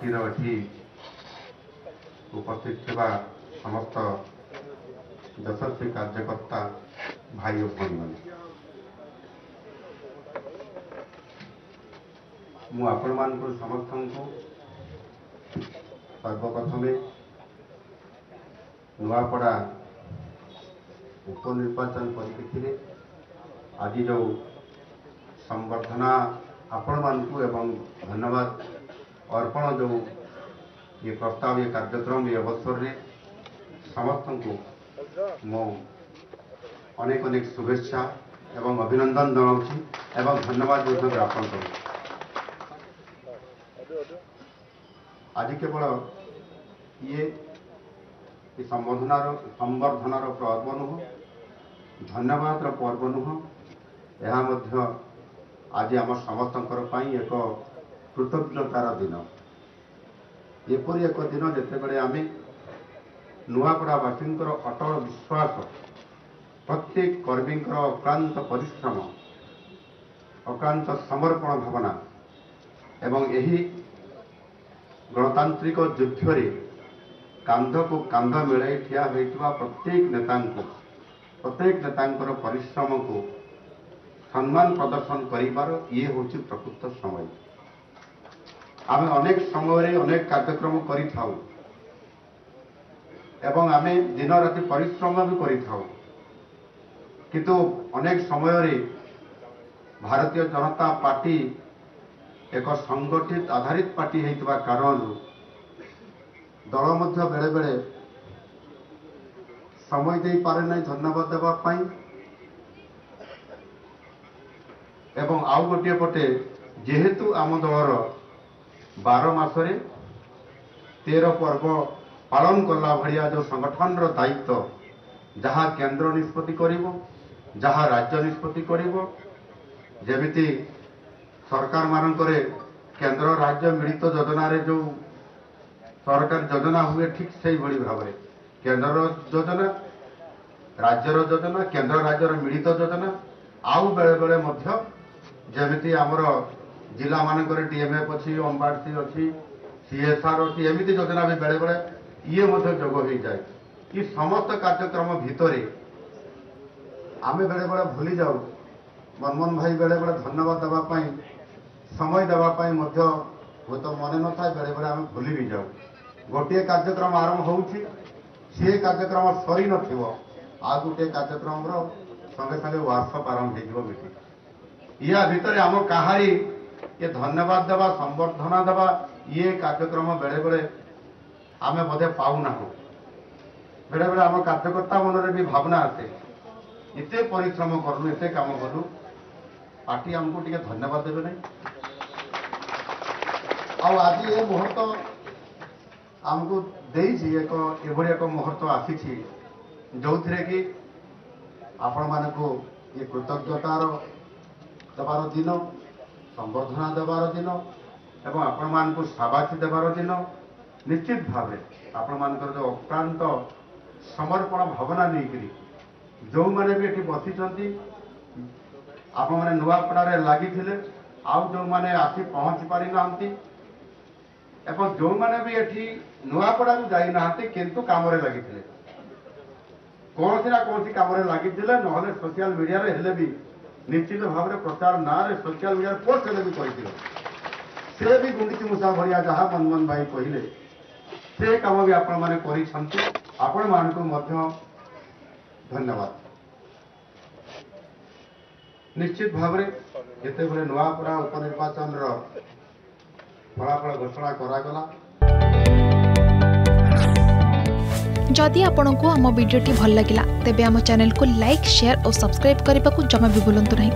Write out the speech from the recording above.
Party एठी उपस्थित थिबा समस्त यशस्वी कार्यकर्ता भाई और भौणी मैंने मु आपण मान समस्त को सर्वप्रथमे नुआपड़ा उपनिर्वाचन परिप्रेक्षी आज जो संवर्धना आपण मानू एवं धन्यवाद अर्पण जो ये प्रस्ताव ये कार्यक्रम ये अवसर में समस्त को मो अनेक अनेक शुभेच्छा एवं अभिनंदन जनाऊँ एवं धन्यवाद ज्ञापन करूँ। आज केवल ये संवर्धनार पर्व नुह धन्यवाद पर्व नुह यह आज आम समस्त एक कृतज्ञतार दिन एपरी एक दिन जितेबले आम नुआपड़ावासी अटल विश्वास प्रत्येक कर्मी अक्लांत परिश्रम अक्लांत समर्पण भावना एवं यही गणतांत्रिक युद्ध कांध को कांध मिलाई ठिया होइतिबा प्रत्येक नेता परिश्रम को सम्मान प्रदर्शन करिबार ये होची प्रकृत समय। आमे अनेक समय अनेक कार्यक्रम करि थाउ एवं आमे दिन राति परिश्रम भी करि थाउ किंतु अनेक समय भारतीय जनता पार्टी एक संगठित आधारित पार्टी होइतिबा कारण दल मध्य बेले बेले समय दे पारे नहीं धन्यवाद देवा पाई एवं आउ गोटे पटे जेहेतु आम दलर 12 मासरे 13 पर्व पालन करला भलिया जो संगठन रो दायित्व जहाँ केंद्र निष्पत्ति करिवो जहाँ राज्य निष्पत्ति करिवो जेमिति सरकार मानकरे केंद्र राज्य मिलित योजना रे जो सरकार योजना हुए ठीक से ही भाव में केंद्र योजना राज्यर योजना केंद्र राज्यर मिलित योजना आउ बेले बेले मध्य जेमिति आमर जिला मानकरे डीएमएफ अच्छी अंबासी अच्छी सीएसआर अच्छी एमती योजना भी बेले बेले ये जोग हो जाए कि समस्त कार्यक्रम भितर आमे बेले बेले भूली जाऊ मनमोहन भाई बेले बेले धन्यवाद देवाई समय देवाई हूँ तो मन न था बेले बेले आम भूली भी जाऊ गोटे कार्यक्रम आरंभ होउछि से कार्यक्रम सरी नथिबो आ गोटे कार्यक्रम रो संगे संगे व्हाट्सएप आरंभ हो मीटिंग या भितर आम कहारी ये धन्यवाद देवा संवर्धना देवा ये कार्यक्रम बेले बेले आमे बोधे पाऊना बेले बेले आम कार्यकर्ता मन भी भावना आसे इते परिश्रम करूँ एते काम करूँ पार्टी आमको टिके धन्यवाद देवे नहीं आज ये मुहूर्त आमको देइछि एक एभली एक मुहूर्त आसी जो थे कि आपण मानक ये कृतज्ञतार देवार दिन संवर्धना देवार दिन एवं आपण मानक शाबाशी देवार दिन निश्चित भाव आपण मानकर जो अक्लांत समर्पण भावना नहीं जो मैंने भी ये बसी आप मैंने नुआपड़ा लगी आउ जो मैंने आसी पहुँची पारि नांती एवं जो मैंने भी ये नुआपड़ा भी जाई नांती किंतु काम लगी कौन ना कौन काम लगी ना सोशल मीडिया रे हेले भी निश्चित भाव में प्रचार ना रे सोशल मीडिया पोस्ट हेले भी कही से भी गुंडीची मूषा भलिया जहाँ मनमोहन भाई कहले से काम भी आपण मैंने आपण मानक धन्यवाद निश्चित भाव में जिते बड़े नुआपड़ा उपनिर्वाचन फलाफल घोषणा करागला जदि आपंक आम भिडी भल लगा तेब आम चैनल को लाइक शेयर और सब्सक्राइब करने को जमा भी भूलु नहीं।